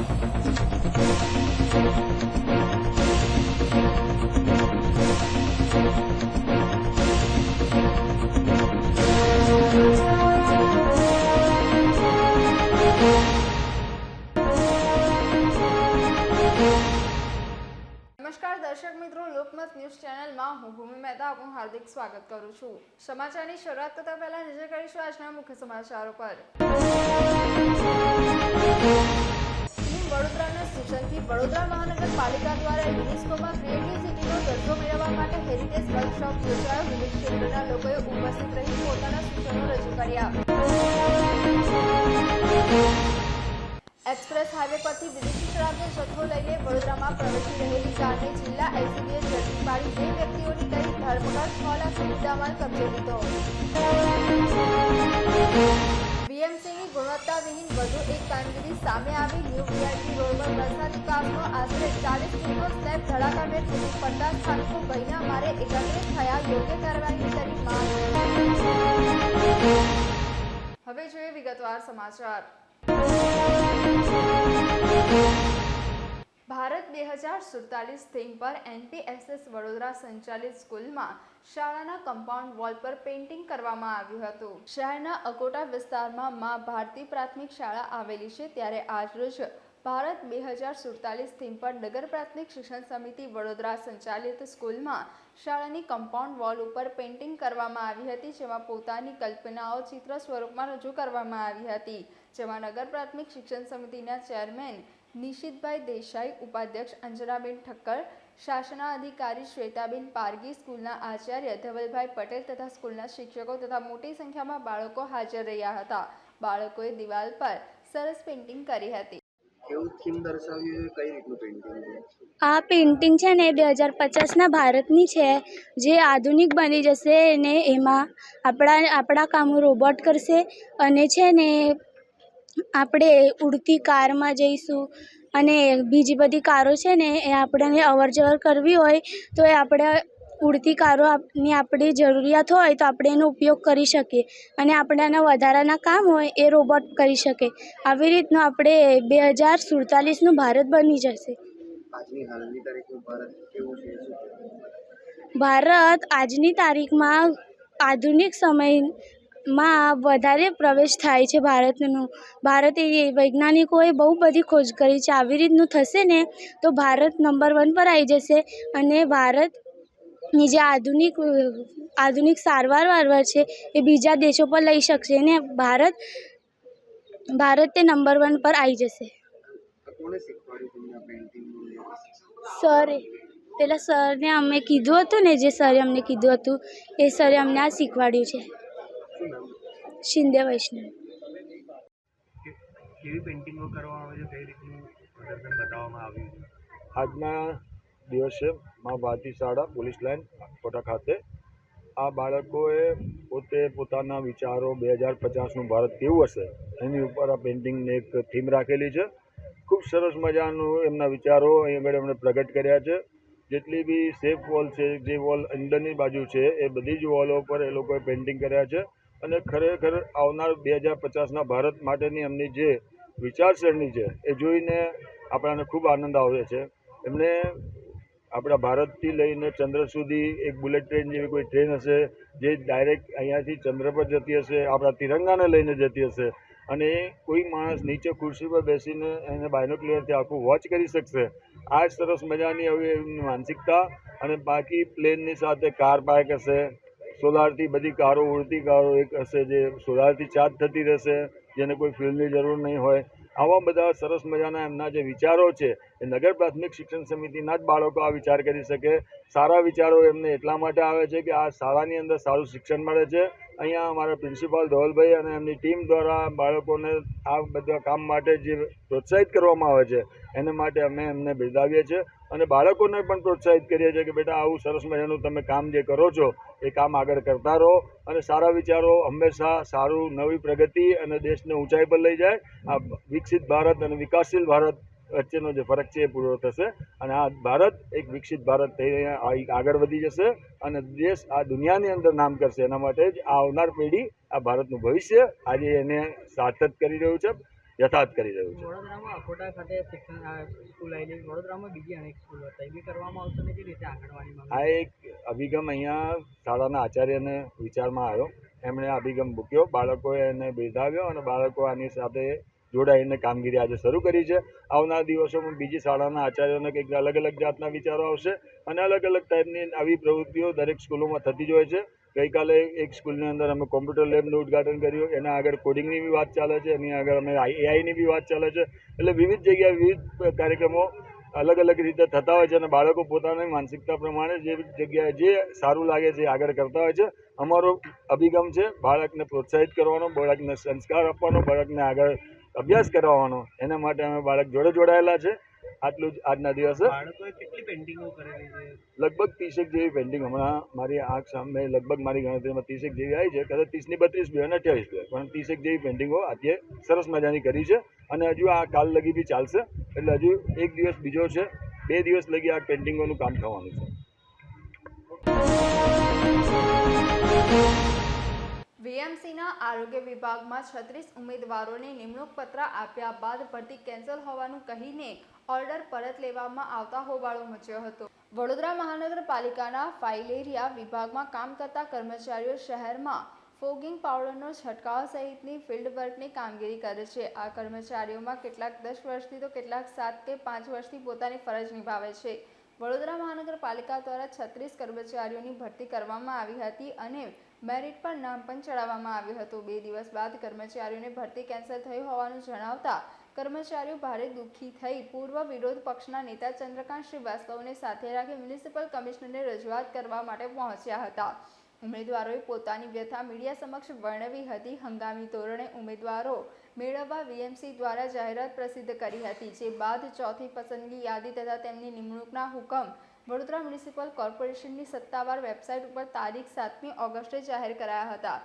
નમસ્કાર દર્શક મિત્રો, લોકમત ન્યૂઝ ચેનલમાં હું ભૂમિ મહેતા આપનું હાર્દિક સ્વાગત કરું છું। સમાચારની શરૂઆત કરતા પહેલા નજર કરીશું આજના મુખ્ય સમાચારો પર। વડોદરાના સૂચનથી વડોદરા મહાનગરપાલિકા દ્વારા યુનેસ્કોમાં ક્રિએટિવ સિટીનો દરજ્જો મેળવવા માટે હેરિટેજ વર્કશોપ યોજાયો। વિવિધ ક્ષેત્રના લોકોએ ઉપસ્થિત રહી પોતાના સૂચનો રજૂ કર્યા। एक्सप्रेस हाईवे परથી વિદેશી શરાબનો જથ્થો લઈને વડોદરામાં પ્રવેશી રહેલી કારને જિલ્લા એલસીબીએ ઝડપી પાડી 2 વ્યક્તિઓની કરી ધરપકડ। 6 લાખનો મુદ્દામાલ કબજે લીધો। બીએમસીની ગુણવત્તાવિહીન વધુ એક કામગીરી સામે આવી। ન્યૂ વીઆઈપી રોડ પર વરસાદી કાચનો આશરે 40 ફૂટનો સ્લેબ ધડાકાભેર તૂટી પડતા સ્થાનિકો ભયના મારે એકત્રિત થયા। યોગ્ય કાર્યવાહી કરી માંગ। હવે જોઈએ વિગતવાર સમાચાર। ભારત 2047 થીમ પર એનપીએસએસ વડોદરા સંચાલિત સ્કૂલમાં શાળાના કમ્પાઉન્ડ વોલ પર પેઇન્ટિંગ કરવામાં આવ્યું હતું। શહેરના અકોટા વિસ્તારમાં માં ભારતી પ્રાથમિક શાળા આવેલી છે, ત્યારે આજરોજ ભારત 2047 થીમ પર નગર પ્રાથમિક શિક્ષણ સમિતિ વડોદરા સંચાલિત સ્કૂલમાં શાળાની કમ્પાઉન્ડ વોલ ઉપર પેઇન્ટિંગ કરવામાં આવી હતી, જેમાં પોતાની કલ્પનાઓ ચિત્ર સ્વરૂપમાં રજૂ કરવામાં આવી હતી। જેમાં નગર પ્રાથમિક શિક્ષણ સમિતિના ચેરમેન નિશિતભાઈ દેસાઈ, ઉપાધ્યક્ષ અંજનાબેન ઠક્કર, શાસના અધિકારી શ્વેતાબેન પારગી, સ્કૂલના આચાર્ય ધવલભાઈ પટેલ તથા સ્કૂલના શિક્ષકો તથા મોટી સંખ્યામાં બાળકો હાજર રહ્યા હતા। બાળકોએ દિવાલ પર સરસ પેઇન્ટિંગ કરી હતી। આ પેઇન્ટિંગ છે ને 2050ના ભારતની છે, જે આધુનિક બની જશે અને એમાં આપણા કામો રોબોટ કરશે અને છે ને આપણે ઉડતી કારમાં જઈશું અને બીજી બધી કારો છે ને એ આપણને અવર જવર કરવી હોય તો એ આપણે ઉડતી કારોની આપણી જરૂરિયાત હોય તો આપણે એનો ઉપયોગ કરી શકીએ અને આપણાના વધારાના કામ હોય એ રોબોટ કરી શકે। આવી રીતનું આપણે 2047નું ભારત બની જશે। ભારત આજની તારીખમાં આધુનિક સમયમાં વધારે પ્રવેશ થાય છે ભારતે વૈજ્ઞાનિકોએ બહુ બધી ખોજ કરી છે। આવી રીતનું થશે ને તો ભારત નંબર 1 પર આવી જશે અને ભારતની જે આધુનિક સારવાર છે એ બીજા દેશો પર લઈ શકશે અને ભારત તે નંબર 1 પર આવી જશે। પેલા સરને અમે કીધું હતું ને, જે સરે અમને કીધું હતું એ સરે અમને આ શીખવાડ્યું છે। શિંદે વૈષ્ણવ। આજના દિવસે માં ભારતી શાળા પોલીસ લાઇન કોટા ખાતે આ બાળકોએ પોતે પોતાના વિચારો 2050નું ભારત કેવું હશે એની ઉપર આ પેઇન્ટિંગને એક થીમ રાખેલી છે। ખૂબ સરસ મજાનું એમના વિચારો અહીં આગળ એમણે પ્રગટ કર્યા છે। જેટલી બી સેફ વોલ છે, જે વોલ અંદરની બાજુ છે, એ બધી જ વોલો પર એ લોકોએ પેઇન્ટિંગ કર્યા છે અને ખરેખર આવનાર 2050ના ભારત માટેની એમની જે વિચારસરણી છે એ જોઈને આપણાને ખૂબ આનંદ આવે છે। એમણે આપણા ભારતથી લઈને ચંદ્ર સુધી એક બુલેટ ટ્રેન જેવી કોઈ ટ્રેન હશે જે ડાયરેક્ટ અહીંયાથી ચંદ્ર પર જતી હશે, આપણા તિરંગાને લઈને જતી હશે અને કોઈ માણસ નીચે ખુરશી પર બેસીને એને બાયનોક્યુલરથી આખું વોચ કરી શકશે। આ જ સરસ મજાની હવે એમની માનસિકતા અને બાકી પ્લેનની સાથે કાર પાર્ક હશે, સોલારથી બધી કારો ઉડતી કારો એક હશે જે સોલારથી ચાર્જ થતી રહેશે, જેને કોઈ ફ્યુલની જરૂર નહીં હોય। આવા બધા સરસ મજાના એમના જે વિચારો છે એ નગર પ્રાથમિક શિક્ષણ સમિતિના જ બાળકો આ વિચાર કરી શકે। સારા વિચારો એમને એટલા માટે આવે છે કે આ શાળાની અંદર સારું શિક્ષણ મળે છે। અહીંયા અમારા પ્રિન્સિપાલ ધવલભાઈ અને એમની ટીમ દ્વારા બાળકોને આ બધા કામ માટે જે પ્રોત્સાહિત કરવામાં આવે છે એને માટે અમે એમને બિરદાવીએ છીએ અને બાળકોને પણ પ્રોત્સાહિત કરીએ છીએ કે બેટા આવું સરસ મજાનું તમે કામ જે કરો છો એ કામ આગળ કરતા રહો અને સારા વિચારો હંમેશા સારું નવી પ્રગતિ અને દેશને ઊંચાઈ પર લઈ જાય। આ વિકસિત ભારત અને વિકાસશીલ ભારત વચ્ચેનો જે ફરક છે એ પૂરો થશે અને આ ભારત એક વિકસિત ભારત થઈને આગળ વધી જશે અને દેશ આ દુનિયાની અંદર નામ કરશે। એના માટે જ આ આવનાર પેઢી આ ભારતનું ભવિષ્ય આજે એને સાર્થક કરી રહ્યું છે। યથાર્થ કરી રહ્યું છે. વડોદરામાં અકોટા ખાતે શિક્ષણ સ્કૂલ આવેલી, વડોદરામાં બીજી અનેક સ્કૂલ હતા, એ બી કરવામાં આવશે ને કેવી રીતે આંગણવાડીમાં? આ એક અભિગમ અહીંયા શાળાના આચાર્યને વિચારમાં આવ્યો. એમણે અભિગમ મૂક્યો, બાળકોએ એને બિરદાવ્યો અને બાળકો આની સાથે જોડાઈને કામગીરી આજે શરૂ કરી છે. આવનાર દિવસોમાં બીજી શાળાના આચાર્યોને કંઈક અલગ અલગ જાતના વિચારો આવશે અને અલગ અલગ ટાઈપની આવી પ્રવૃત્તિઓ દરેક સ્કૂલોમાં થતી જ હોય છે. ગઈકાલે એક સ્કૂલની અંદર અમે કોમ્પ્યુટર લેબનું ઉદ્ઘાટન કર્યું. એના આગળ કોડિંગની બી વાત ચાલે છે, એની આગળ અમે એઆઈની બી વાત ચાલે છે. એટલે વિવિધ જગ્યાએ વિવિધ કાર્યક્રમો અલગ અલગ રીતે થતા હોય છે અને બાળકો પોતાની માનસિકતા પ્રમાણે જે જગ્યાએ જે સારું લાગે છે એ આગળ કરતા હોય છે. અમારો અભિગમ છે બાળકને પ્રોત્સાહિત કરવાનો, બાળકને સંસ્કાર આપવાનો, બાળકને આગળ અભ્યાસ કરાવવાનો. એના માટે અમે બાળક જોડે જોડાયેલા છે. આટલું જ આજના દિવસે. બાળકોએ કેટલી પેઇન્ટિંગો કરેલી છે? લગભગ 30 જેવી પેઇન્ટિંગ હમણાં મારી આંખ સામે લગભગ મારી ગણતરીમાં 30 જેવી આવી છે. કદાચ 30ની 32 બી અને 28 બી, પણ 30 જેવી પેઇન્ટિંગો આજે સરસ મજાની કરી છે અને હજુ આ કાલ લગી બી ચાલશે. એટલે હજુ એક દિવસ બીજો છે, 2 દિવસ લગી આ પેઇન્ટિંગોનું કામ થવાનું છે. વીએમસીના આરોગ્ય વિભાગમાં 36 ઉમેદવારોને નિમણૂક પત્ર આપ્યા બાદ ભરતી કેન્સલ હોવાનું કહીને ઓર્ડર પરત લેવામાં આવતા હોબાળો મચ્યો હતો. વડોદરા મહાનગરપાલિકાના ફાઇલેરિયા વિભાગમાં કામ કરતા કર્મચારીઓ શહેરમાં ફોગિંગ પાવડરનો છંટકાવ સહિતની ફિલ્ડ વર્કની કામગીરી કરે છે. આ કર્મચારીઓમાં કેટલાક 10 વર્ષથી તો કેટલાક 7 કે 5 વર્ષથી પોતાની ફરજ નિભાવે છે. વડોદરા મહાનગરપાલિકા દ્વારા 36 કર્મચારીઓની ભરતી કરવામાં આવી હતી અને મેરિટ પર નામ પણ ચડાવવામાં આવ્યું હતું. 2 દિવસ બાદ કર્મચારીઓને ભરતી કેન્સલ થઈ હોવાનું જણાવતા કર્મચારીઓ ભારે દુઃખી થઈ પૂર્વ વિરોધ પક્ષના નેતા ચંદ્રકાંત શ્રીવાસ્તવને સાથે રાખી મ્યુનિસિપલ કમિશનરને રજૂઆત કરવા માટે પહોંચ્યા હતા. ઉમેદવારોએ પોતાની વ્યથા મીડિયા સમક્ષ વર્ણવી હતી. હંગામી ધોરણે ઉમેદવારો મેળવવા વીએમસી દ્વારા જાહેરાત પ્રસિદ્ધ કરી હતી, જે બાદ ચોથી પસંદગી યાદી તથા તેમની નિમણૂકના હુકમ વડોદરા મ્યુનિસિપલ કોર્પોરેશનની સત્તાવાર વેબસાઇટ ઉપર તારીખ 7મી ઓગસ્ટે જાહેર કરાયા હતા.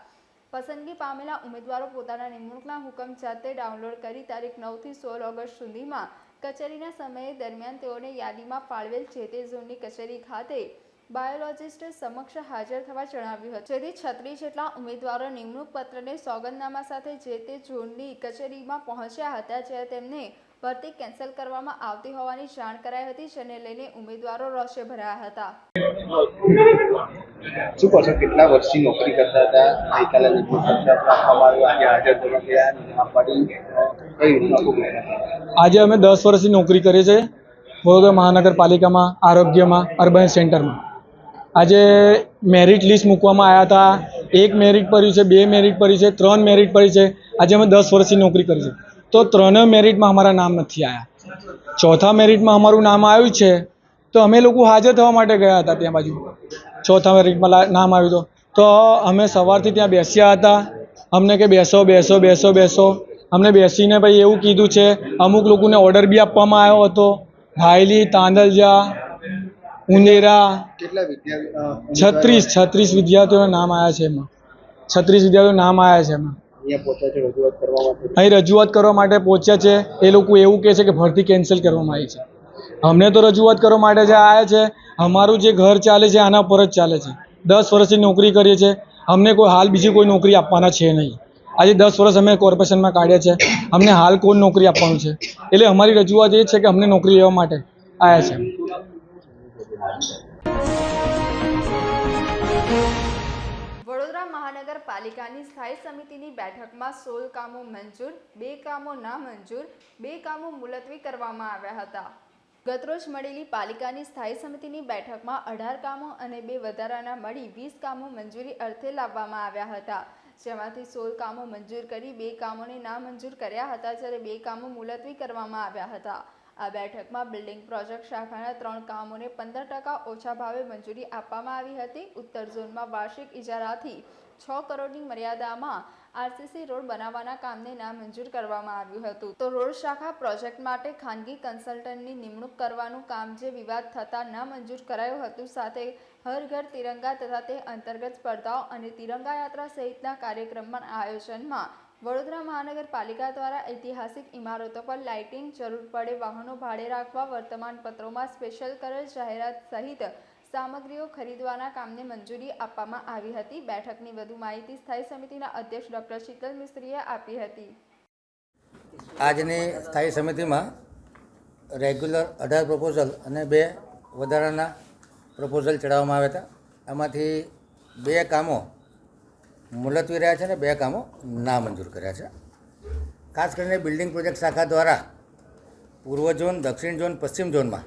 પસંદગી પામેલા ઉમેદવારો પોતાના નિમણૂકના હુકમ જાતે ડાઉનલોડ કરી તારીખ 9થી 16 ઓગસ્ટ સુધીમાં કચેરીના સમય દરમિયાન તેઓને યાદીમાં ફાળવેલ જે તે ઝોનની કચેરી ખાતે બાયોલોજિસ્ટ સમક્ષ હાજર થવા જણાવ્યું હતું. જેથી 36 જેટલા ઉમેદવારો નિમણૂક પત્રને સોગંદનામા સાથે જે તે ઝોનની કચેરીમાં પહોંચ્યા હતા, જ્યારે તેમને ભરતી કેન્સલ કરવામાં આવતી હોવાની જાણ કરાઈ હતી, જેને લઈને ઉમેદવારો રોષે ભરાયા હતા. શું કહો છો, કેટલા વર્ષથી નોકરી કરતા હતા? ગઈકાલે નિમણૂક પત્ર આપવામાં આવ્યું, આજે હાજર થવા ગયા, કઈ રીતના? આજે અમે 10 વર્ષથી નોકરી કરીએ છીએ વડોદરા મહાનગરપાલિકામાં, આરોગ્યમાં, અર્બન સેન્ટરમાં. આજે મેરિટ લિસ્ટ મૂકવામાં આવ્યા હતા. 1 મેરિટ પડ્યું છે, 2 મેરિટ પડી છે, 3 મેરિટ પડી છે. આજે અમે 10 વર્ષથી નોકરી કરી છે તો 3 મેરિટમાં અમારા નામ નથી આવ્યા. ચોથા મેરિટમાં અમારું નામ આવ્યું છે તો અમે લોકો હાજર થવા માટે ગયા હતા ત્યાં બાજુ. ચોથા મેરિટમાં નામ આવ્યું તો અમે સવારથી ત્યાં બેસ્યા હતા. અમને કે બેસો બેસો બેસો બેસો. અમને બેસીને ભાઈ એવું કીધું છે. અમુક લોકોને ઓર્ડર બી આપવામાં આવ્યો હતો. ભાયલી, તાંદલજા, ઉંદેરા, કેટલા વિદ્યાર્થીઓ? 36 વિદ્યાર્થીઓના નામ આવ્યા છે. એમાં 36 વિદ્યાર્થીઓના નામ આવ્યા છે. એમાં અહીંયા પહોંચ્યા છે રજૂઆત કરવા માટે? અહીં રજૂઆત કરવા માટે પહોંચ્યા છે. એ લોકો એવું કહે છે કે ભરતી કેન્સલ કરવામાં આવી છે. અમને તો રજૂઆત કરવા માટે જે આવ્યા છે. અમારું જે ઘર ચાલે છે આના પર જ ચાલે છે. 10 વર્ષથી નોકરી કરીએ છીએ. અમને કોઈ હાલ બીજી કોઈ નોકરી આપવાના છે નહીં. આજે 10 વર્ષ અમે કોર્પોરેશનમાં કાઢ્યા છે. અમને હાલ કોઈ નોકરી આપવાનું છે. એટલે અમારી રજૂઆત એ છે કે અમને નોકરી લેવા માટે આવ્યા છે. વડોદરા મહાનગરપાલિકાની સ્થાયી સમિતિની બેઠકમાં 16 કામો મંજૂર, 2 કામો નામંજૂર, 2 કામો મુલતવી કરવામાં આવ્યા હતા. ગતરોજ મળેલી પાલિકાની સ્થાયી સમિતિની બેઠકમાં 18 કામો અને 2 વધારાના મળી 20 કામો મંજૂરી અર્થે લાવવામાં આવ્યા હતા. જેમાંથી 16 કામો મંજૂર કરી 2 કામોને નામંજૂર કર્યા હતા, જ્યારે 2 કામો મુલતવી કરવામાં આવ્યા હતા. આ બેઠકમાં બિલ્ડિંગ પ્રોજેક્ટ શાખાના 3 કામોને 15% ઓછા ભાવે મંજૂરી આપવામાં આવી હતી. ઉત્તર ઝોનમાં વાર્ષિક ઇજારાથી 6 કરોડની મર્યાદામાં આરસીસી રોડ બનાવવાના કામને નામંજૂર કરવામાં આવ્યું હતું. તો રોડ શાખા પ્રોજેક્ટ માટે ખાનગી કન્સલ્ટન્ટની નિમણૂક કરવાનું કામ જે વિવાદ થતાં નામંજૂર કરાયું હતું. સાથે હર ઘર તિરંગા તથા તે અંતર્ગત સ્પર્ધાઓ અને તિરંગા યાત્રા સહિતના કાર્યક્રમના આયોજનમાં વડોદરા મહાનગરપાલિકા દ્વારા ઐતિહાસિક ઇમારતો પર લાઇટિંગ, જરૂર પડે વાહનો ભાડે રાખવા, વર્તમાનપત્રોમાં સ્પેશિયલ કરેલ જાહેરાત સહિત સામગ્રીઓ ખરીદવાના કામને મંજૂરી આપવામાં આવી હતી. બેઠકની વધુ માહિતી સ્થાયી સમિતિના અધ્યક્ષ ડોક્ટર શીતલ મિસ્ત્રીએ આપી હતી. આજની સ્થાયી સમિતિમાં રેગ્યુલર 18 પ્રપોઝલ અને 2 વધારાના પ્રપોઝલ ચડાવવામાં આવ્યા હતા. આમાંથી 2 કામો મુલતવી રહ્યા છે અને 2 કામો નામંજૂર કર્યા છે. ખાસ કરીને બિલ્ડિંગ પ્રોજેક્ટ શાખા દ્વારા પૂર્વ ઝોન, દક્ષિણ ઝોન, પશ્ચિમ ઝોનમાં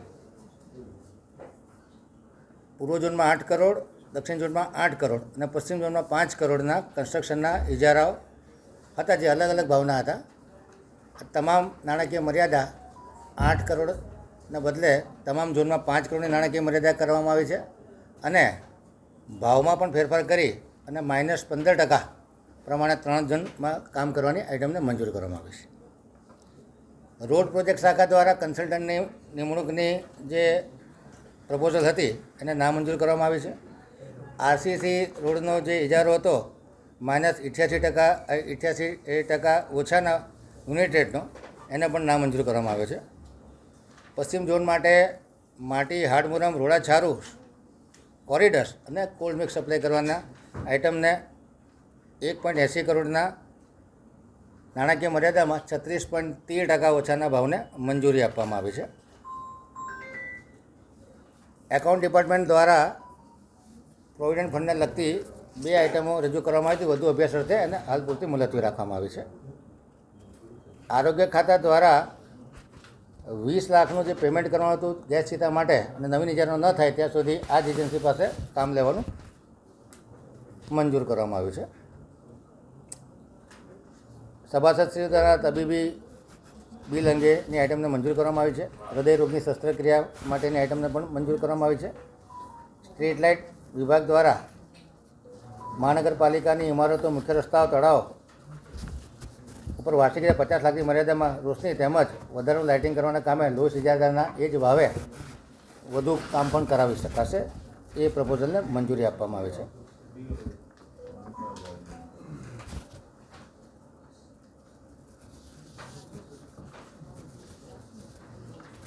પૂર્વ ઝોનમાં 8 કરોડ, દક્ષિણ ઝોનમાં 8 કરોડ અને પશ્ચિમ ઝોનમાં 5 કરોડના કન્સ્ટ્રક્શનના ઇજારાઓ હતા, જે અલગ અલગ ભાવના હતા. તમામ નાણાકીય મર્યાદા 8 કરોડના બદલે તમામ ઝોનમાં 5 કરોડની નાણાકીય મર્યાદા કરવામાં આવી છે અને ભાવમાં પણ ફેરફાર કરી અને -15% પ્રમાણે 3 ઝોનમાં કામ કરવાની આઇટમને મંજૂર કરવામાં આવી છે. રોડ પ્રોજેક્ટ શાખા દ્વારા કન્સલ્ટન્ટની નિમણૂકની જે પ્રપોઝલ હતી એને નામંજૂર કરવામાં આવી છે. આરસીસી રોડનો જે ઇજારો હતો -88% ઓછાના યુનિટ રેટનો, એને પણ નામંજૂર કરવામાં આવ્યો છે. પશ્ચિમ ઝોન માટે માટી, હાડમુરમ, રોડા છારું, કોરિડર્સ અને કોલ્ડ મિક્સ સપ્લાય કરવાના આઇટમને 1.80 કરોડના નાણાકીય મર્યાદામાં 36.13% ઓછાના ભાવને મંજૂરી આપવામાં આવી છે. એકાઉન્ટ ડિપાર્ટમેન્ટ દ્વારા પ્રોવિડન્ટ ફંડને લગતી 2 આઇટમો રજૂ કરવામાં આવી હતી. વધુ અભ્યાસ અર્થે અને હાલ પૂરતી મુલતવી રાખવામાં આવી છે. આરોગ્ય ખાતા દ્વારા 20 લાખનું જે પેમેન્ટ કરવાનું હતું ગેસ સીતા માટે અને નવીન ઇજારો ન થાય ત્યાં સુધી આ જ એજન્સી પાસે કામ લેવાનું મંજૂર કરવામાં આવ્યું છે. સભાસદશ્રી દ્વારા તબીબી બિલ અંગેની આઇટમને મંજૂર કરવામાં આવી છે. હૃદય રોગની શસ્ત્રક્રિયા માટેની આઇટમને પણ મંજૂર કરવામાં આવી છે. સ્ટ્રીટ લાઇટ વિભાગ દ્વારા મહાનગરપાલિકાની ઇમારતો, મુખ્ય રસ્તાઓ, તળાવ ઉપર વાર્ષિક 50 લાખની મર્યાદામાં રોશની તેમજ વધારાનું લાઇટિંગ કરવાના કામે લોસ ઇજારદારના એ જ ભાવે વધુ કામ પણ કરાવી શકાશે. એ પ્રપોઝલને મંજૂરી આપવામાં આવી છે.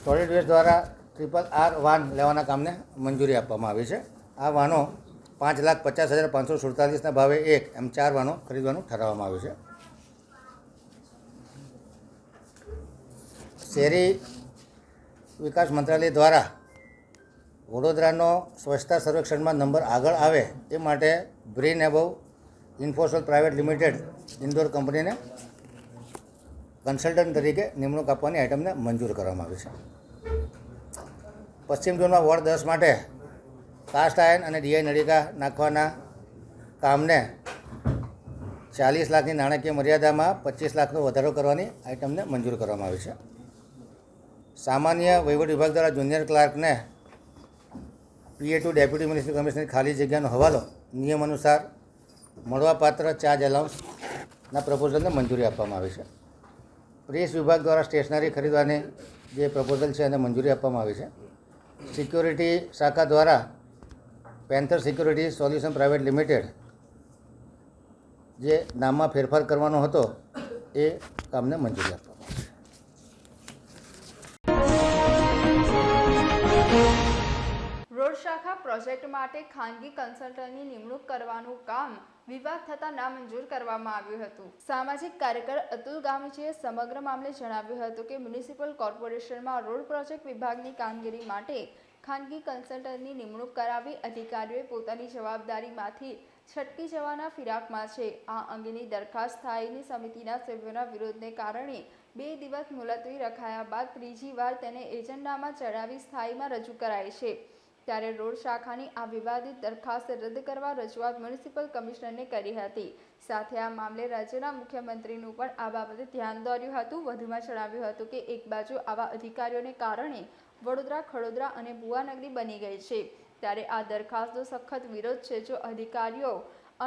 સોલિડ વેસ્ટ દ્વારા RRR વાન લેવાના કામને મંજૂરી આપવામાં આવી છે. આ વાનો 5,50,547ના ભાવે 1 એમ 4 વાનો ખરીદવાનું ઠરાવવામાં આવ્યું છે. શહેરી વિકાસ મંત્રાલય દ્વારા વડોદરાનો સ્વચ્છતા સર્વેક્ષણમાં નંબર આગળ આવે એ માટે Brain Above Infosol Private Limited Indore કંપનીને કન્સલ્ટન્ટ તરીકે નિમણૂક આપવાની આઇટમને મંજૂર કરવામાં આવી છે. પશ્ચિમ ઝોનમાં વોર્ડ 10 માટે કાસ્ટ આયર્ન અને ડીઆઈ નળિકા નાખવાના કામને 40 લાખની નાણાકીય મર્યાદામાં 25 લાખનો વધારો કરવાની આઇટમને મંજૂર કરવામાં આવી છે. સામાન્ય વહીવટ વિભાગ દ્વારા જુનિયર ક્લાર્કને PA2 ડેપ્યુટી મ્યુનિસિપલ કમિશનર ખાલી જગ્યાનો હવાલો નિયમ અનુસાર મળવાપાત્ર ચાર્જ એલાઉન્સના પ્રપોઝલને મંજૂરી આપવામાં આવી છે. પ્રેસ વિભાગ દ્વારા સ્ટેશનરી ખરીદવાની જે પ્રપોઝલ છે એને મંજૂરી આપવામાં આવી છે. સિક્યોરિટી શાખા દ્વારા panther security solution private limited જે નામમાં ફેરફાર કરવાનો હતો એ કામને મંજૂરી આપવામાં આવી છે. રોડ શાખા પ્રોજેક્ટ માટે ખાનગી કન્સલ્ટન્ટની નિમણૂક કરવાનું કામ વિવાદ થતાં નામંજૂર કરવામાં આવ્યું હતું. સામાજિક કાર્યકર અતુલ ગામીચીએ સમગ્ર મામલે જણાવ્યું હતું કે મ્યુનિસિપલ કોર્પોરેશનમાં રોડ પ્રોજેક્ટ વિભાગની કામગીરી માટે ખાનગી કન્સલ્ટન્ટની નિમણૂક કરાવી અધિકારીઓએ પોતાની જવાબદારીમાંથી છટકી જવાના ફિરાકમાં છે. આ અંગેની દરખાસ્ત સ્થાયી સમિતિના સભ્યોના વિરોધને કારણે 2 દિવસ મુલતવી રખાયા બાદ ત્રીજી વાર તેને એજન્ડામાં ચડાવી સ્થાયીમાં રજૂ કરાઈ છે. ત્યારે રોડ શાખાની આ વિવાદિત દરખાસ્ત રદ કરવા રજૂઆત મ્યુનિસિપલ કમિશનરને કરી હતી. સાથે આ મામલે રાજ્યના મુખ્યમંત્રીનું પણ આ બાબતે ધ્યાન દોર્યું હતું. વધુમાં જણાવ્યું હતું કે એક બાજુ આવા અધિકારીઓને કારણે વડોદરા, ખડોદરા અને ભુવાનગરી બની ગઈ છે, ત્યારે આ દરખાસ્તનો સખત વિરોધ છે. જો અધિકારીઓ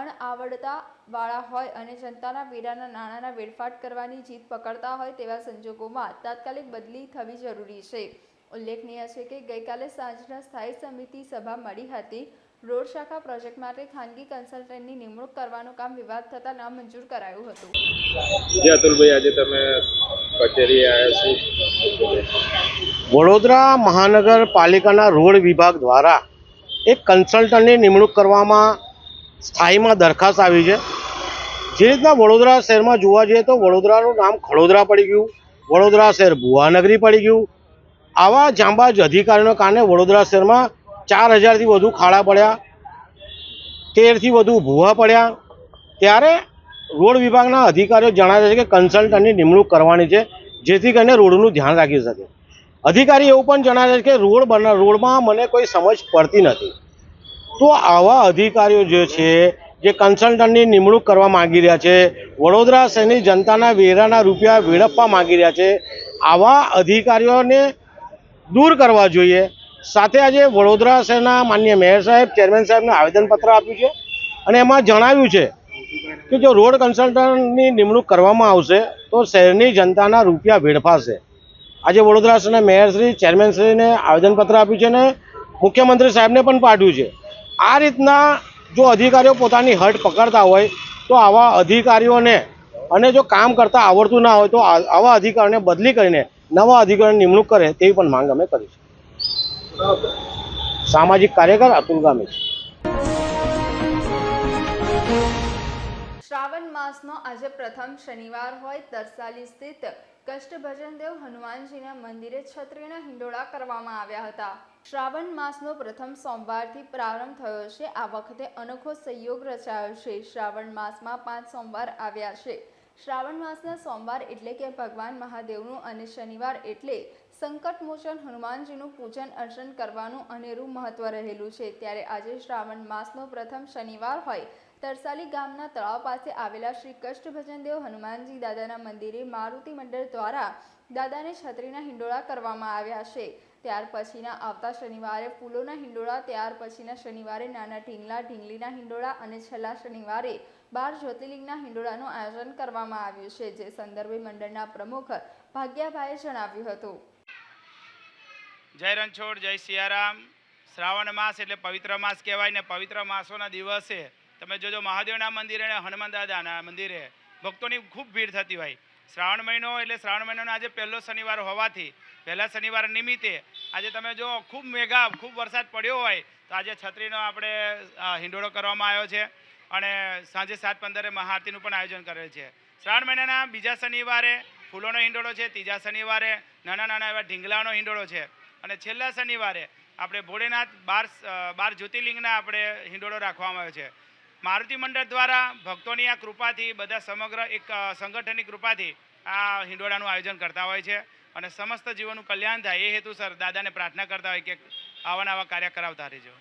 અણઆવડતા વાળા હોય અને જનતાના વેરાના નાણાંના વેડફાટ કરવાની જીત પકડતા હોય તેવા સંજોગોમાં તાત્કાલિક બદલી થવી જરૂરી છે. ઉલ્લેખનીય છે કે ગઈકાલે સાંજના સ્થાયી સમિતિ સભા મળી હતી. રોડ શાખા પ્રોજેક્ટ માટે ખાનગી કન્સલ્ટન્ટની નિમણૂક કરવાનું કામ વિવાદ થતાં નામંજૂર કરાયું હતું. અતુલભાઈ, આજે તમે કચેરી આવ્યા છો. વડોદરા મહાનગરપાલિકાના રોડ વિભાગ દ્વારા એક કન્સલ્ટન્ટની નિમણૂક કરવામાં સ્થાયીમાં દરખાસ્ત આવી છે. જે રીતના વડોદરા શહેરમાં જોવા જઈએ તો વડોદરાનું નામ ખડોદરા પડી ગયું, વડોદરા શહેર ભુવાનગરી પડી ગયું. આવા જાંબાજ અધિકારીઓને કારણે વડોદરા શહેરમાં 4000થી વધુ ખાડા પડ્યા, 13થી વધુ ભૂવા પડ્યા. ત્યારે રોડ વિભાગના અધિકારીઓ જણાવે છે કે કન્સલ્ટન્ટની નિમણૂક કરવાની છે, જેથી કરીને રોડનું ધ્યાન રાખી શકે. અધિકારી એવું પણ જણાવે છે કે રોડમાં મને કોઈ સમજ પડતી નથી. તો આવા અધિકારીઓ જે છે, જે કન્સલ્ટન્ટની નિમણૂક કરવા માંગી રહ્યા છે, વડોદરા શહેરની જનતાના વેરાના રૂપિયા વેડફવા માંગી રહ્યા છે, આવા અધિકારીઓને દૂર કરવા જોઈએ. સાથે આજે વડોદરા શહેરના માનનીય મેયર સાહેબ, ચેરમેન સાહેબને આવેદનપત્ર આપ્યું છે અને એમાં જણાવ્યું છે કે જો રોડ કન્સલ્ટન્ટની નિમણૂક કરવામાં આવશે તો શહેરની જનતાના રૂપિયા વેડફાશે. આજે વડોદરા શહેરના મેયરશ્રી, ચેરમેનશ્રીને આવેદનપત્ર આપ્યું છે અને મુખ્યમંત્રી સાહેબને પણ પાઠવ્યું છે. આ રીતના જો અધિકારીઓ પોતાની હટ પકડતા હોય તો આવા અધિકારીઓને, અને જો કામ કરતાં આવડતું ના હોય તો આવા અધિકારીઓને બદલી કરીને નવા અધિકારીઓની નિમણૂક કરે તેવી પણ માંગ અમે કરી છે. સામાજિક કાર્યકર અતુલ ગામી. શ્રાવણ માસનો આજે પ્રથમ શનિવાર હોય તરસાલી સ્થિત કષ્ટભંજનદેવ હનુમાનજીના મંદિરે છત્રીના હિંડોળા કરવામાં આવ્યા હતા. શ્રાવણ માસનો પ્રથમ સોમવારથી પ્રારંભ થયો છે. આ વખતે અનોખો સંયોગ રચાયો છે. શ્રાવણ માસમાં 5 સોમવાર આવ્યા છે. શ્રાવણ માસના સોમવાર એટલે કે ભગવાન મહાદેવનું અને શનિવાર એટલે સંકટમોચન હનુમાનજીનું પૂજન અર્ચન કરવાનું અનેરું મહત્વ રહેલું છે. ત્યારે આજે શ્રાવણ માસનો પ્રથમ શનિવાર હોય તરસાલી ગામના તળાવ પાસે આવેલા શ્રી કષ્ટભંજનદેવ હનુમાનજી દાદાના મંદિરે મારુતિ મંડળ દ્વારા દાદાને છત્રીના હિંડોળા કરવામાં આવ્યા છે. ત્યાર પછીના આવતા શનિવારે ફૂલોના હિંડોળા, ત્યાર પછીના શનિવારે નાના ઢીંગલીના હિંડોળા અને છેલ્લા શનિવારે 12 જ્યોતિર્લિંગના હિંડોળાનું આયોજન કરવામાં આવ્યું છે. જે સંદર્ભે મંડળના પ્રમુખ ભાગ્યાભાઈએ જણાવ્યું હતું. જય રણછોડ, જય સિયારામ. શ્રાવણ માસ એટલે પવિત્ર માસ કહેવાય ને પવિત્ર માસોના દિવસે તમે જોજો મહાદેવના મંદિરે અને હનુમાન દાદાના મંદિરે ભક્તોની ખૂબ ભીડ થતી હોય. શ્રાવણ મહિનો એટલે શ્રાવણ મહિનાનો આજે પહેલો શનિવાર હોવાથી પહેલા શનિવાર નિમિત્તે આજે તમે જો ખૂબ વરસાદ પડ્યો હોય તો આજે છત્રીનો આપણે હિંડોળો કરવામાં આવ્યો છે અને સાંજે 7:15 મહાઆરતીનું પણ આયોજન કરેલ છે. શ્રાવણ મહિનાના બીજા શનિવારે ફૂલોનો હિંડોળો છે, ત્રીજા શનિવારે નાના એવા ઢીંગલાનો હિંડોળો છે અને છેલ્લા શનિવારે આપણે ભોળેનાથ 12 જ્યોતિર્લિંગના આપણે હિંડોળો રાખવામાં આવ્યો છે. મારુતિ મંડળ દ્વારા ભક્તોની આ કૃપાથી, બધા સમગ્ર એક સંગઠનની કૃપાથી આ હિંડોળાનું આયોજન કરતા હોય છે અને સમસ્ત જીવનનું કલ્યાણ થાય એ હેતુસર દાદાને પ્રાર્થના કરતા હોય કે આવા કાર્ય કરાવતા રહેજો.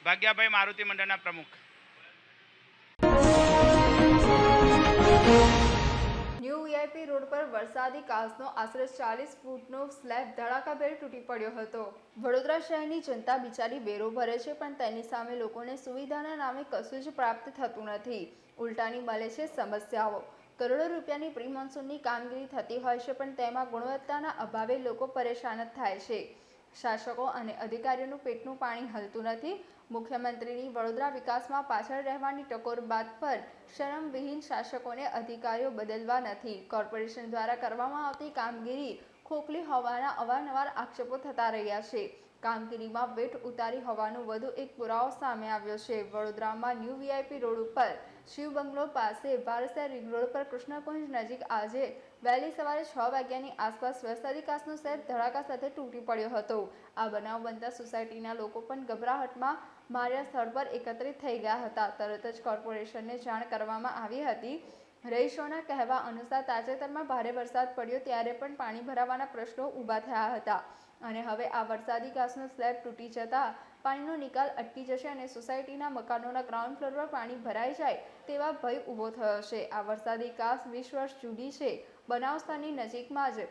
ભાગ્યાભાઈ, મારુતિ મંડળના પ્રમુખ. ન્યૂ વીઆઈપી રોડ પર વરસાદી કાચનો આશરે 40 ફૂટનો સ્લેબ ધડાકાભેર તૂટી પડ્યો હતો. વડોદરા શહેરની જનતા બિચારી વેરો ભરે છે, પણ તેની સામે લોકોને સુવિધાના નામે કશું જ પ્રાપ્ત થતું નથી. ઉલટાની મળે છે સમસ્યાઓ. કરોડો રૂપિયાની પ્રી મોન્સૂનની કામગીરી થતી હોય છે, પણ તેમાં ગુણવત્તાના અભાવે લોકો પરેશાન જ થાય છે. શાસકો અને અધિકારીઓનું પેટનું પાણી હલતું નથી. મુખ્યમંત્રીની વડોદરા વિકાસમાં પાછળ રહેવાની ટકોર બાદ પર શરમવિહીન શાસકોને અધિકારીઓ બદલવા નથી. કોર્પોરેશન દ્વારા કરવામાં આવતી કામગીરી ખોખલી હોવાના અવારનવાર આક્ષેપો થતા રહ્યા છે. કામગીરીમાં વેઠ ઉતારી હોવાનો વધુ એક પુરાવો સામે આવ્યો છે. વડોદરામાં ન્યૂ વીઆઈપી રોડ ઉપર શિવ બંગલો પાસે ભારત રિંગ રોડ પર કૃષ્ણકુંજ નજીક આજે વહેલી સવારે 6 વાગ્યાની આસપાસ વરસાદી કાચનો સ્લેબ ધડાકા સાથે તૂટી પડ્યો હતો. આ બનાવ બનતા સોસાયટીના લોકો પણ ગભરાહટમાં માર્યા સ્થળ પર એકત્રિત થઈ ગયા હતા. તરત જ કોર્પોરેશનને જાણ કરવામાં આવી હતી. રહીશોના કહેવા અનુસાર તાજેતરમાં ભારે વરસાદ પડ્યો ત્યારે પણ પાણી ભરાવાના પ્રશ્નો ઊભા થયા હતા અને હવે આ વરસાદી કાચનો સ્લેબ તૂટી જતા પાણીનો નિકાલ અટકી જશે અને સોસાયટીના મકાનોના ગ્રાઉન્ડ ફ્લોર પર પાણી ભરાઈ જાય તેવા ભય ઊભો થયો છે. આ વરસાદી કાચ 20 વર્ષ જૂની છે. બનાવ સ્થળની નજીકમાં જ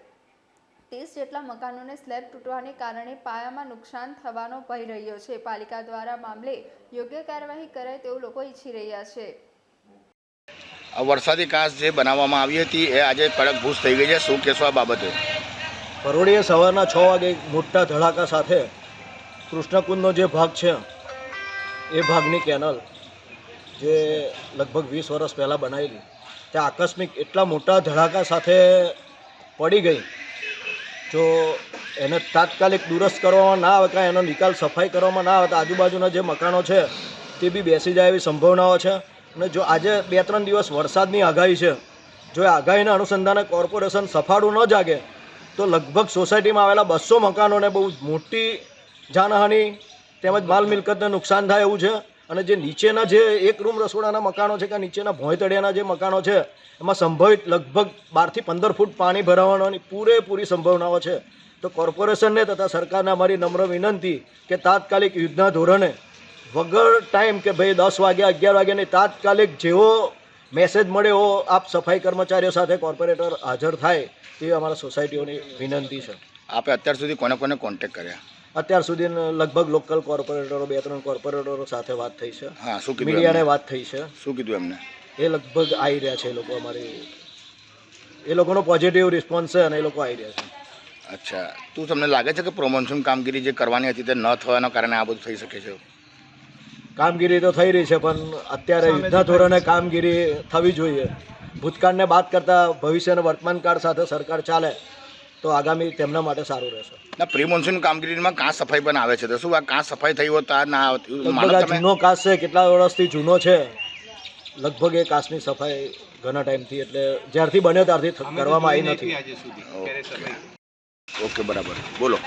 30 જેટલા મકાનોને સ્લેબ તૂટવાને કારણે પાયામાં નુકસાન થવાનો ભય રહ્યો છે. પાલિકા દ્વારા મામલે યોગ્ય કાર્યવાહી કરાય તેવું લોકો ઈચ્છી રહ્યા છે. વરસાદી કાચ જે બનાવવામાં આવી હતી એ આજે કડક ભૂસ થઈ ગઈ છે. શું કહેશો આ બાબતે? પરોઢીએ સવારના 6 વાગે મોટા ધડાકા સાથે કૃષ્ણકુંજનો જે ભાગ છે એ ભાગની કેનલ જે લગભગ 20 વર્ષ પહેલાં બનાવેલી ત્યાં આકસ્મિક એટલા મોટા ધડાકા સાથે પડી ગઈ. જો એને તાત્કાલિક દુરસ્ત કરવામાં ના આવે, કાંઈ એનો નિકાલ સફાઈ કરવામાં ના આવે તો આજુબાજુના જે મકાનો છે તે બી બેસી જાય એવી સંભાવનાઓ છે. અને જો આજે 2-3 દિવસ વરસાદની આગાહી છે જો આગાહીના અનુસંધાને કોર્પોરેશન સફાળું ન જાગે તો લગભગ સોસાયટીમાં આવેલા 200 મકાનોને બહુ મોટી જાનહાનિ તેમજ માલ મિલકતને નુકસાન થાય એવું છે. અને જે નીચેના જે એક રૂમ રસોડાના મકાનો છે કે નીચેના ભોંયતળિયાના જે મકાનો છે એમાં સંભવિત લગભગ 12 થી 15 ફૂટ પાણી ભરાવાની પૂરેપૂરી સંભાવનાઓ છે. તો કોર્પોરેશનને તથા સરકારને અમારી નમ્ર વિનંતી કે તાત્કાલિક યુદ્ધના ધોરણે વગર ટાઈમ કે ભાઈ 10 વાગ્યા 11 વાગ્યાની તાત્કાલિક જેવો મેસેજ મળે એવો આપ સફાઈ કર્મચારીઓ સાથે કોર્પોરેટર હાજર થાય તેવી અમારા સોસાયટીઓની વિનંતી છે. આપે અત્યાર સુધી કોને કોને કોન્ટેક્ટ કર્યા? અત્યાર સુધી લગભગ લોકલ કોર્પોરેટરો 2-3 કોર્પોરેટરો સાથે વાત થઈ છે. હા, શું કીધું? મીડિયાને વાત થઈ છે. શું કીધું એમને? એ લગભગ આવી રહ્યા છે. એ લોકો એ લોકોનો પોઝિટિવ રિસ્પોન્સ છે અને એ લોકો આવી રહ્યા છે. અચ્છા, તું તમને લાગે છે કે પ્રમોશન કામગીરી જે કરવાની હતી તે ન થવાના કારણે આ બધું થઈ શકે છે? કામગીરી તો થઈ રહી છે પણ અત્યારે યુદ્ધના ધોરણે કામગીરી થવી જોઈએ. ભૂતકાળને બાદ કરતાં ભવિષ્ય અને વર્તમાન કાળ સાથે સરકાર ચાલે તો આગામી તેમના માટે સારું રહેશે. ના, પ્રી મોન્સૂન કામગીરીમાં કાં સફાઈ પણ આવે છે, તો શું આ કાં સફાઈ થઈ હોત આ ના લગભગ જૂનો કાચ છે, કેટલા વર્ષથી જૂનો છે. લગભગ એ કાચની સફાઈ ઘણા ટાઈમથી એટલે જ્યારથી બન્યો ત્યારથી કરવામાં આવી નથી. ઓકે, બરાબર, બોલો.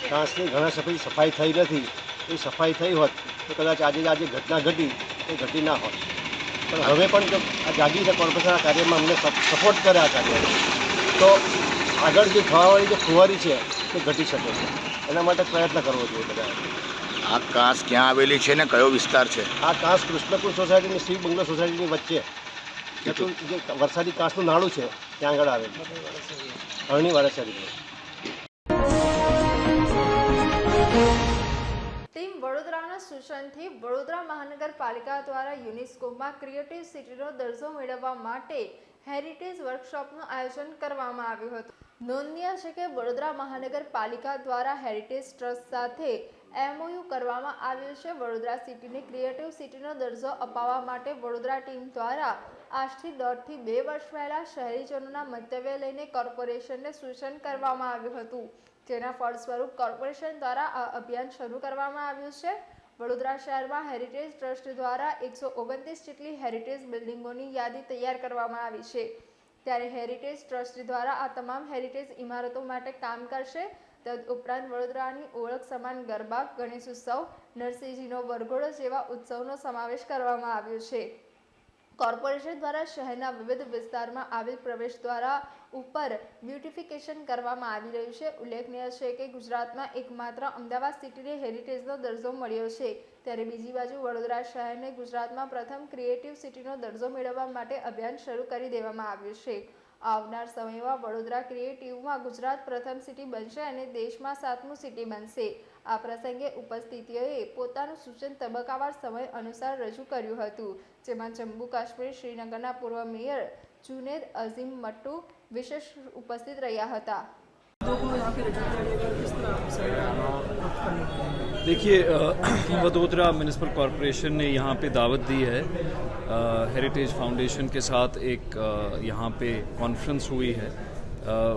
કાચની ઘણા સફાઈ થઈ નથી. એ સફાઈ થઈ હોત તો કદાચ આજે ઘટના ઘટી એ ઘટી ના હોત. પણ હવે પણ જો આ જાગીર કોર્પોરેશનના કાર્યમાં અમને સપોર્ટ કરે આ કાર્ય તો આગળ જે થવાવાળી જે ફુવારી છે તે ઘટી શકે છે. એના માટે પ્રયત્ન કરવો જોઈએ બધા. આ કાંસ ક્યાં આવેલી છે ને કયો વિસ્તાર છે? આ કાંસ કૃષ્ણપુર સોસાયટીની શ્રી બંગલો સોસાયટીની વચ્ચે જે વરસાદી કાંસનું નાળું છે ત્યાં આગળ આવેલું અરણી વારસારી. ટીમ વડોદરાના સૂચનથી વડોદરા મહાનગરપાલિકા દ્વારા યુનેસ્કોમાં ક્રિએટિવ સિટીનો દરજ્જો મેળવવા માટે હેરિટેજ વર્કશોપનું આયોજન કરવામાં આવ્યું હતું. નોંધનીય છે કે વડોદરા મહાનગરપાલિકા દ્વારા હેરિટેજ ટ્રસ્ટ સાથે MOU કરવામાં આવ્યું છે. વડોદરા સિટીને ક્રિએટિવ સિટીનો દરજ્જો અપાવવા માટે વડોદરા ટીમ દ્વારા આજથી 1.5 થી 2 વર્ષ પહેલાં શહેરીજનોના મંતવ્ય લઈને કોર્પોરેશનને સૂચન કરવામાં આવ્યું હતું. જેના ફળ સ્વરૂપ કોર્પોરેશન દ્વારા આ અભિયાન શરૂ કરવામાં આવ્યું છે. વડોદરા શહેરમાં હેરિટેજ ટ્રસ્ટ દ્વારા 129 જેટલી હેરિટેજ બિલ્ડિંગોની યાદી તૈયાર કરવામાં આવી છે. ત્યારે હેરિટેજ ટ્રસ્ટ દ્વારા આ તમામ હેરિટેજ ઇમારતો માટે કામ કરશે. તદ ઉપરાંત વડોદરાની ઓળખ સમાન ગરબા, ગણેશ ઉત્સવ, નરસિંહજીનો વરઘોડો જેવા ઉત્સવનો સમાવેશ કરવામાં આવ્યો છે. કોર્પોરેશન દ્વારા શહેરના વિવિધ વિસ્તારમાં આવેલ પ્રવેશ દ્વારા ઉપર બ્યુટિફિકેશન કરવામાં આવી રહ્યું છે. ઉલ્લેખનીય છે કે ગુજરાતમાં એકમાત્ર અમદાવાદ સિટીને હેરિટેજનો દરજ્જો મળ્યો છે. ત્યારે બીજી બાજુ વડોદરા શહેરને ગુજરાતમાં પ્રથમ ક્રિએટિવ સિટીનો દરજ્જો મેળવવા માટે અભિયાન શરૂ કરી દેવામાં આવ્યું છે. આવનાર સમયમાં વડોદરા ક્રિએટિવમાં ગુજરાત પ્રથમ સિટી બનશે અને દેશમાં 7મું સિટી બનશે. આ પ્રસંગે ઉપસ્થિતિઓએ પોતાનું સૂચન તબક્કાવાર સમય અનુસાર રજૂ કર્યું હતું. જેમાં જમ્મુ કાશ્મીર શ્રીનગરના પૂર્વ મેયર જુનેદ અઝીમ મટ્ટુ વિશેષ ઉપસ્થિત રહ્યા હતા. देखिए, वडोदरा म्यूनिसिपल कॉरपोरेशन ने यहाँ पे दावत दी है. हेरिटेज फाउंडेशन के साथ एक यहाँ पे कॉन्फ्रेंस हुई है.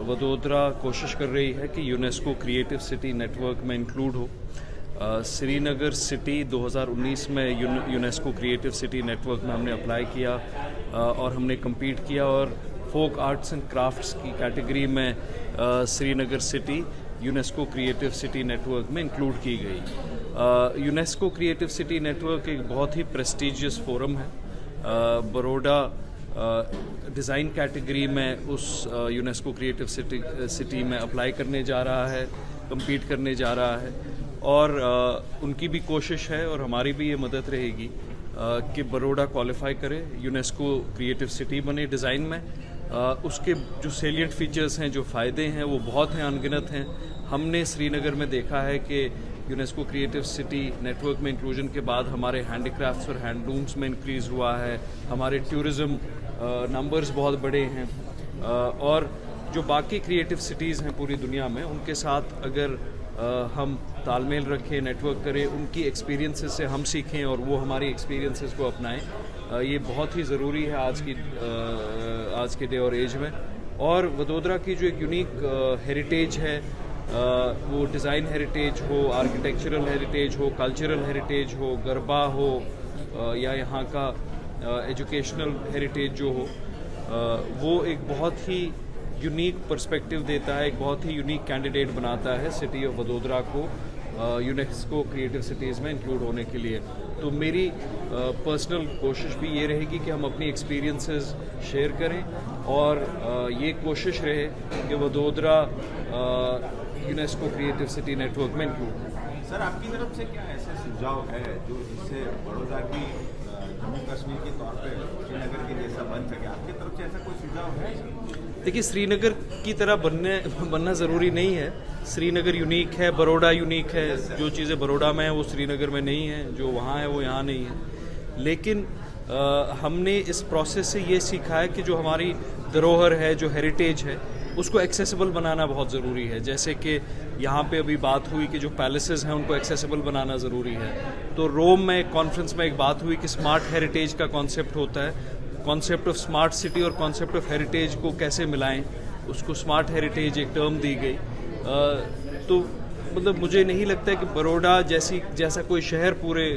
वडोदरा कोशिश कर रही है कि यूनेस्को क्रिएटिव सिटी नेटवर्क में इंक्लूड हो. श्रीनगर सिटी 2019 में यूनेस्को क्रिएटिव सिटी नेटवर्क में हमने अप्लाई किया और हमने कम्पीट किया और फोक आर्ट्स एंड क्राफ्ट्स की कैटेगरी में Srinagar city UNESCO creative city network में इंक्लूड की गई. यूनेस्को क्रिएटिव सिटी नेटवर्क एक बहुत ही प्रेस्टिजियस फोरम है. बड़ौदा डिज़ाइन कैटेगरी में उस यूनेस्को क्रिएटिव सिटी में अप्लाई करने जा रहा है, कम्पीट करने जा रहा है और उनकी भी कोशिश है और हमारी भी ये मदद रहेगी कि बड़ौदा क्वालिफाई करे, यूनेस्को क्रिएटिव सिटी बने डिज़ाइन में. उसके जो सेलिएंट फीचर्स हैं, जो फ़ायदे हैं, वो बहुत हैं, अनगिनत हैं. हमने श्रीनगर में देखा है कि यूनेस्को क्रिएटिव सिटी नेटवर्क में इंक्लूजन के बाद हमारे हैंडीक्राफ्ट्स और हैंडलूम्स में इंक्रीज़ हुआ है. हमारे टूरिज़्म नंबर्स बहुत बड़े हैं और जो बाकी क्रिएटिव सिटीज़ हैं पूरी दुनिया में, उनके साथ अगर हम तालमेल रखें, नेटवर्क करें, उनकी एक्सपीरियंसेस से हम सीखें और वो हमारी एक्सपीरियंसेस को अपनाएं, ये बहुत ही ज़रूरी है आज के डे और एज में. और वडोदरा की जो एक यूनिक हेरिटेज है, वो डिज़ाइन हेरिटेज हो, आर्किटेक्चरल हेरिटेज हो, कल्चरल हेरिटेज हो, गरबा हो या यहाँ का एजुकेशनल हेरिटेज जो हो, वो एक बहुत ही यूनिक पर्सपेक्टिव देता है, एक बहुत ही यूनिक कैंडिडेट बनाता है सिटी ऑफ वडोदरा को यूनेस्को क्रिएटिव सिटीज़ में इंक्लूड होने के लिए। तो मेरी पर्सनल कोशिश भी ये रहेगी कि हम अपनी एक्सपीरियंसेस शेयर करें और ये कोशिश रहे कि Vadodara UNESCO creative city network में इंक्लूड हो। सर, आपकी तरफ से क्या ऐसे सुझाव है जो जिससे वडोदरा की जम्मू कश्मीर के तौर पे श्रीनगर के जैसा बन सके? आपकी तरफ से ऐसा कोई सुझाव है? देखिए, श्रीनगर की तरह बनना ज़रूरी नहीं है। श्रीनगर यूनिक है, बड़ौदा यूनिक है। जो चीज़ें बड़ौदा में हैं वो श्रीनगर में नहीं है, जो वहाँ है वो यहाँ नहीं है। लेकिन हमने इस प्रोसेस से ये सीखा है कि जो हमारी धरोहर है, जो हेरिटेज है, उसको एक्सेसिबल बनाना बहुत ज़रूरी है। जैसे कि यहाँ पे अभी बात हुई कि जो पैलेसेस हैं उनको एक्सेसिबल बनाना ज़रूरी है। तो रोम में एक कॉन्फ्रेंस में एक बात हुई कि स्मार्ट हेरिटेज का कॉन्सेप्ट होता है, कॉन्सेप्ट ऑफ स्मार्ट सिटी और कॉन्सेप्ट ऑफ हेरिटेज को कैसे मिलाएं, उसको स्मार्ट हेरिटेज एक टर्म दी गई। तो मतलब मुझे नहीं लगता है कि बड़ौदा जैसा कोई शहर पूरे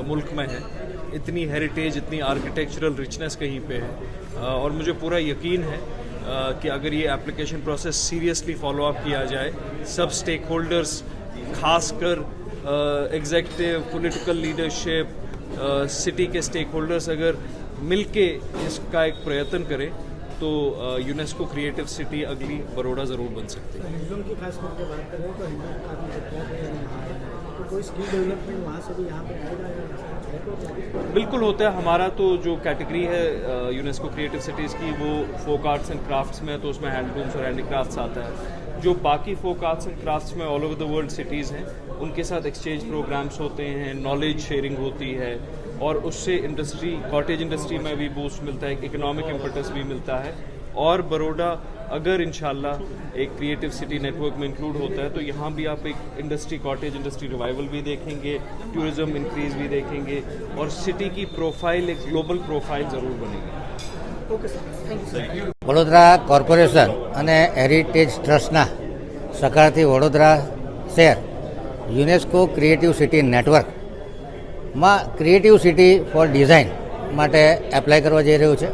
मुल्क में है, इतनी हेरिटेज, इतनी आर्किटेक्चरल रिचनेस कहीं पे है। और मुझे पूरा यकीन है कि अगर ये application process seriously follow up किया जाए, सब स्टेक होल्डर्स, खासकर एग्जीक्यूटिव, पॉलिटिकल लीडरशिप, सिटी के स्टेक होल्डर्स अगर मिलके इसका एक प्रयत्न करें तो यूनेस्को क्रिएटिव सिटी अगली बड़ौदा ज़रूर बन सकती है। हैंडलूम की खास करके बात करें तो हैंडलूम काफ़ी प्रख्यात है, तो कोई स्किल डेवलपमेंट वहाँ से भी यहाँ पे आएगा? बिल्कुल होता है। हमारा तो जो कैटेगरी है यूनेस्को क्रिएटिव सिटीज़ की वो फोक आर्ट्स एंड क्राफ्ट्स में है, तो उसमें हैंडलूम्स और हैंडीक्राफ्ट्स आता है। जो बाकी फोक आर्ट्स एंड क्राफ्ट्स में all over the world cities हैं, उनके साथ एक्सचेंज प्रोग्राम्स होते हैं, नॉलेज शेयरिंग होती है और उससे इंडस्ट्री, कॉटेज इंडस्ट्री में भी बूस्ट मिलता है, इकोनॉमिक इम्पटस भी मिलता है। और बड़ौदा अगर इंशाल्लाह एक क्रिएटिव सिटी नेटवर्क में इंक्लूड होता है तो यहाँ भी आप एक इंडस्ट्री, कॉटेज इंडस्ट्री रिवाइवल भी देखेंगे, टूरिज्म इंक्रीज भी देखेंगे और सिटी की प्रोफाइल एक ग्लोबल प्रोफाइल ज़रूर बनेगी। Okay sir, thank you. Vadodara corporation અને હેરિટેજ ટ્રસ્ટના સહકારથી વડોદરા શહેર યુનેસ્કો ક્રિએટિવ સિટી નેટવર્કમાં ક્રિએટિવ સિટી ફોર ડિઝાઇન માટે એપ્લાય કરવા જઈ રહ્યું છે.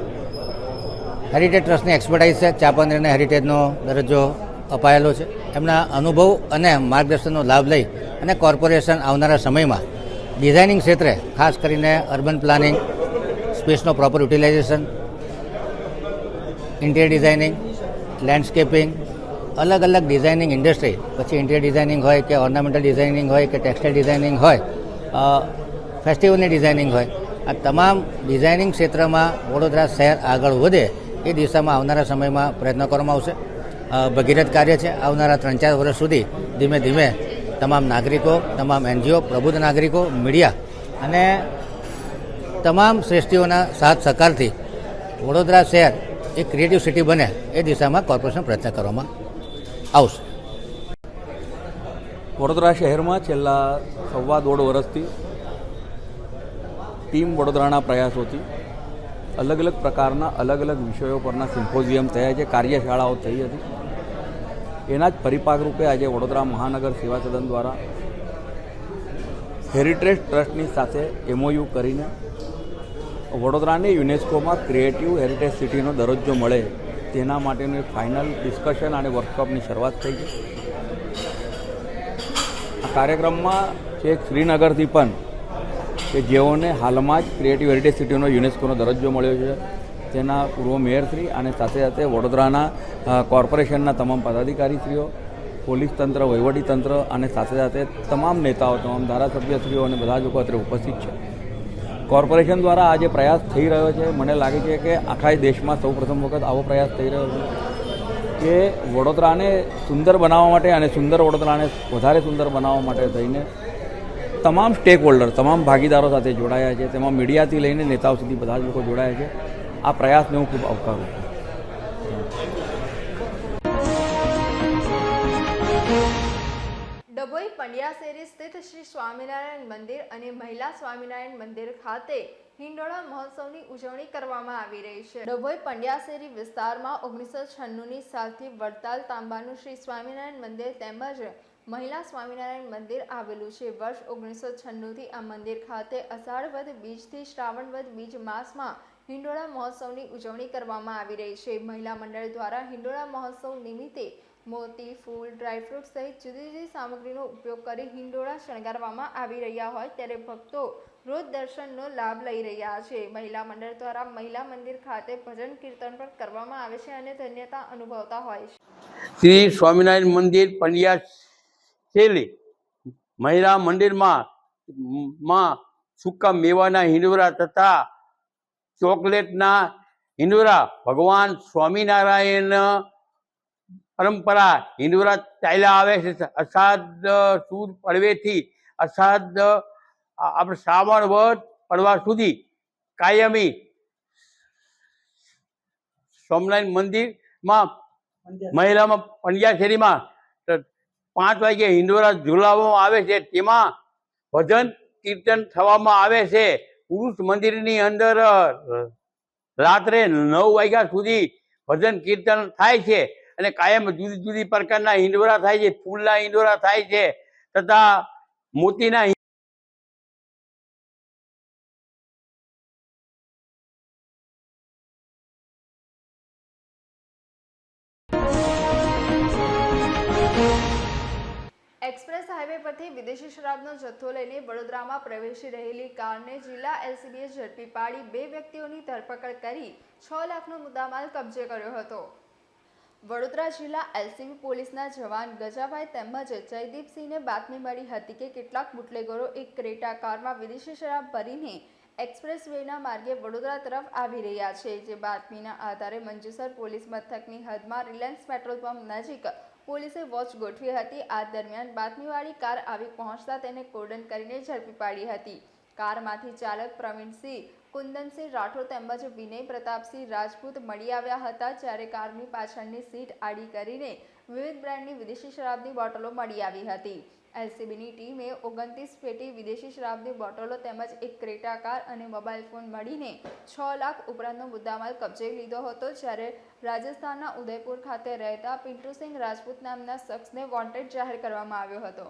હેરિટેજ ટ્રસ્ટની એક્સપર્ટાઇઝ છે, ચાંપાનેરને હેરિટેજનો દરજ્જો અપાયેલો છે. એમના અનુભવ અને માર્ગદર્શનનો લાભ લઈ અને કોર્પોરેશન આવનારા સમયમાં ડિઝાઇનિંગ ક્ષેત્રે ખાસ કરીને અર્બન પ્લાનિંગ, સ્પેસનો proper utilisation, interior designing, landscaping, અલગ અલગ ડિઝાઇનિંગ ઇન્ડસ્ટ્રી, પછી ઇન્ટિરિયર ડિઝાઇનિંગ હોય કે ઓર્નામેન્ટલ ડિઝાઇનિંગ હોય કે ટેક્સટાઇલ ડિઝાઇનિંગ હોય, ફેસ્ટિવલની ડિઝાઇનિંગ હોય, આ તમામ ડિઝાઇનિંગ ક્ષેત્રમાં વડોદરા શહેર આગળ વધે એ દિશામાં આવનારા સમયમાં પ્રયત્ન કરવામાં આવશે. ભગીરથ કાર્ય છે. આવનારા 3-4 વર્ષ સુધી ધીમે ધીમે તમામ નાગરિકો, તમામ એનજીઓ, પ્રબુદ્ધ નાગરિકો, મીડિયા અને તમામ શ્રેષ્ઠીઓના સાથ સહકારથી વડોદરા શહેર એક ક્રિએટિવ સિટી બને એ દિશામાં કોર્પોરેશન પ્રયત્ન કરવામાં આવશે. વડોદરા શહેરમાં છેલ્લા 1.5 વર્ષથી ટીમ વડોદરાના પ્રયાસોથી અલગ અલગ પ્રકારના અલગ અલગ વિષયો પરના સિમ્પોઝિયમ થયા છે, કાર્યશાળાઓ થઈ હતી. એના જ પરિપાક રૂપે આજે વડોદરા મહાનગર સેવા સદન દ્વારા હેરિટેજ ટ્રસ્ટની સાથે MOU કરીને વડોદરાને યુનેસ્કોમાં ક્રિએટિવ હેરિટેજ સિટીનો દરજ્જો મળે તેના માટેનું એક ફાઇનલ ડિસ્કશન અને વર્કશોપની શરૂઆત થઈ છે. આ કાર્યક્રમમાં છેક શ્રીનગરથી પણ કે જેઓને હાલમાં જ ક્રિએટિવ હેરિટેજ સિટીનો યુનેસ્કોનો દરજ્જો મળ્યો છે તેના પૂર્વ મેયરશ્રી અને સાથે સાથે વડોદરાના કોર્પોરેશનના તમામ પદાધિકારીશ્રીઓ, પોલીસ તંત્ર, વહીવટી તંત્ર અને સાથે સાથે તમામ નેતાઓ, તમામ ધારાસભ્યશ્રીઓ અને બધા જ લોકો અત્રે ઉપસ્થિત છે. કોર્પોરેશન દ્વારા આ જે પ્રયાસ થઈ રહ્યો છે, મને લાગે છે કે આખા દેશમાં સૌ પ્રથમ વખત આવો પ્રયાસ થઈ રહ્યો છે કે વડોદરાને સુંદર બનાવવા માટે અને સુંદર વડોદરાને વધારે સુંદર બનાવવા માટે થઈને તમામ સ્ટેક હોલ્ડર, તમામ ભાગીદારો સાથે જોડાયા છે. તેમાં મીડિયાથી લઈને નેતાઓ સુધી બધા જ લોકો જોડાયા છે. આ પ્રયાસને હું ખૂબ આવકારું છું. ડભોઈ પંડ્યાશેરી સ્થિત શ્રી સ્વામિનારાયણ મંદિર અને મહિલા સ્વામિનારાયણ મંદિર ખાતે હિંડોળા મહોત્સવની ઉજવણી કરવામાં આવી રહી છે. ડભોઈ પંડ્યાશેરી વિસ્તારમાં 1996ની સાલથી વડતાલ તાંબાનું શ્રી સ્વામિનારાયણ મંદિર તેમજ મહિલા સ્વામિનારાયણ મંદિર આવેલું છે. વર્ષ 1996થી આ મંદિર ખાતે અષાઢ વદ બીજથી શ્રાવણ વદ બીજ માસમાં હિંડોળા મહોત્સવની ઉજવણી કરવામાં આવી રહી છે. મહિલા મંડળ દ્વારા હિંડોળા મહોત્સવ નિમિત્તે મોતી, ફૂલ, ડ્રાયફ્રૂટ સહિત જુદી જુદી સામગ્રીનો ઉપયોગ કરી હિંડોળા શણગારવામાં આવી રહ્યા હોય ત્યારે ભક્તો રોજ દર્શનનો લાભ લઈ રહ્યા છે. મહિલા મંડળ દ્વારા મહિલા મંદિર ખાતે ભજન કીર્તન પણ કરવામાં આવે છે અને ધન્યતા અનુભવતા હોય છે. શ્રી સ્વામિનારાયણ મંદિર પંડ્યા શેલી મહિલા મંદિરમાં સૂકા મેવાના હિંડોળા તથા ચોકલેટના હિંડોળા ભગવાન સ્વામિનારાયણ પરંપરા હિંડોળા ચાલ્યા આવે છે. અષાઢ સુદ પડવેથી અષાઢ આપણે શ્રાવણ વધ પડવા સુધી કાયમી સ્વામિનારાયણ મંદિરમાં મહિલામાં પંડ્યા શેરીમાં 5 વાગે હિંડોળા ઝુલાવવામાં આવે છે. તેમાં ભજન કીર્તન થવામાં આવે છે. પુરુષ મંદિરની અંદર રાત્રે 9 વાગ્યા સુધી ભજન કીર્તન થાય છે અને કાયમ જુદી જુદી પ્રકારના હિંડોળા થાય છે. ફૂલના હિંડોળા થાય છે તથા મોતીના એક્સપ્રેસ હાઈવે પરથી વિદેશી શરાબનો જથ્થો લઈને વડોદરામાં પ્રવેશી રહેલી કારને જિલ્લા એલસીબીએ ઝડપી પાડી 2 વ્યક્તિઓની ધરપકડ કરી 6 લાખનો મુદ્દામાલ કબજે કર્યો હતો. વડોદરા જિલ્લા એલસીબી પોલીસના જવાન ગજાભાઈ તેમજ જયદીપસિંહને બાતમી મળી હતી કે કેટલાક બુટલેગરો એક ક્રેટા કારમાં વિદેશી શરાબ ભરીને એક્સપ્રેસ વેના માર્ગે વડોદરા તરફ આવી રહ્યા છે. જે બાતમીના આધારે મંજુસર પોલીસ મથકની હદમાં રિલાયન્સ પેટ્રોલ પંપ નજીક પોલીસે વોચ ગોઠવી હતી. આ દરમિયાન બાતમીવાળી કાર આવી પહોંચતા તેને કોર્ડન કરીને ઝડપી પાડી હતી. કારમાંથી ચાલક પ્રવીણસિંહ કુંદનસિંહ રાઠોડ તેમજ વિનય પ્રતાપસિંહ રાજપૂત મળી આવ્યા હતા. જ્યારે કારની પાછળની સીટ આડી કરીને વિવિધ બ્રાન્ડની વિદેશી શરાબની બોટલો મળી આવી હતી. એલસીબીની ટીમે 29 પેટી વિદેશી શરાબની બોટલો તેમજ એક ક્રેટા કાર અને મોબાઈલ ફોન મળીને 6 લાખ ઉપરાંતનો મુદ્દામાલ કબજે લીધો હતો. જ્યારે રાજસ્થાનના ઉદયપુર ખાતે રહેતા પિન્ટુસિંહ રાજપૂત નામના શખ્સને વોન્ટેડ જાહેર કરવામાં આવ્યો હતો.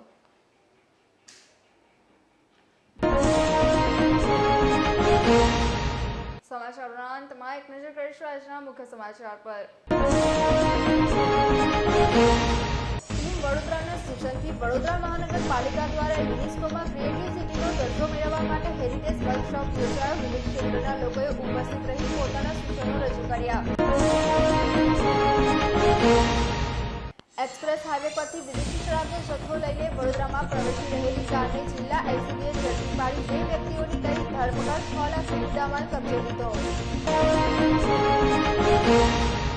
સમાચારોના અંતમાં એક નજર કરીશું આજના મુખ્ય સમાચાર પર. વડોદરાના સૂચનથી વડોદરા મહાનગરપાલિકા દ્વારા યુનેસ્કોમાં ક્રિએટિવ સિટીનો દરજ્જો મેળવવા માટે હેરિટેજ વર્કશોપ યોજાયો. વિવિધ ક્ષેત્રના લોકોએ ઉપસ્થિત રહી પોતાના સૂચનો રજૂ કર્યા. એક્સપ્રેસ હાઈવે પરથી વિદેશી શરાબનો જથ્થો લઈને વડોદરામાં પ્રવેશી રહેલી કારને જિલ્લા એલસીબીએ ઝડપી પાડી 2 વ્યક્તિઓની કરી ધરપકડ 6 લાખનો મુદ્દામાલ કબજે લીધો.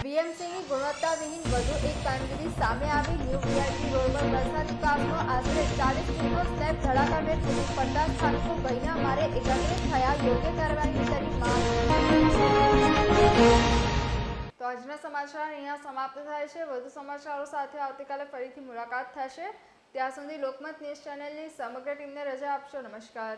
વીએમસીની ગુણવત્તાવિહીન વધુ એક કામગીરી સામે આવી. ન્યૂ વીઆઈપી રોડ પર વરસાદી કાચનો આશરે 40 ફૂટનો સ્લેબ ધડાકાભેર તૂટી પડતા સ્થાનિકો ભયના મારે એકત્રિત થયા. યોગ્ય કાર્યવાહી કરી માંગ. તો આજના સમાચાર અહીંયા સમાપ્ત થાય છે. વધુ સમાચારો સાથે આવતીકાલે ફરીથી મુલાકાત થશે. ત્યાં સુધી લોકમત ન્યૂઝ ચેનલની સમગ્ર ટીમને રજા આપશો. નમસ્કાર.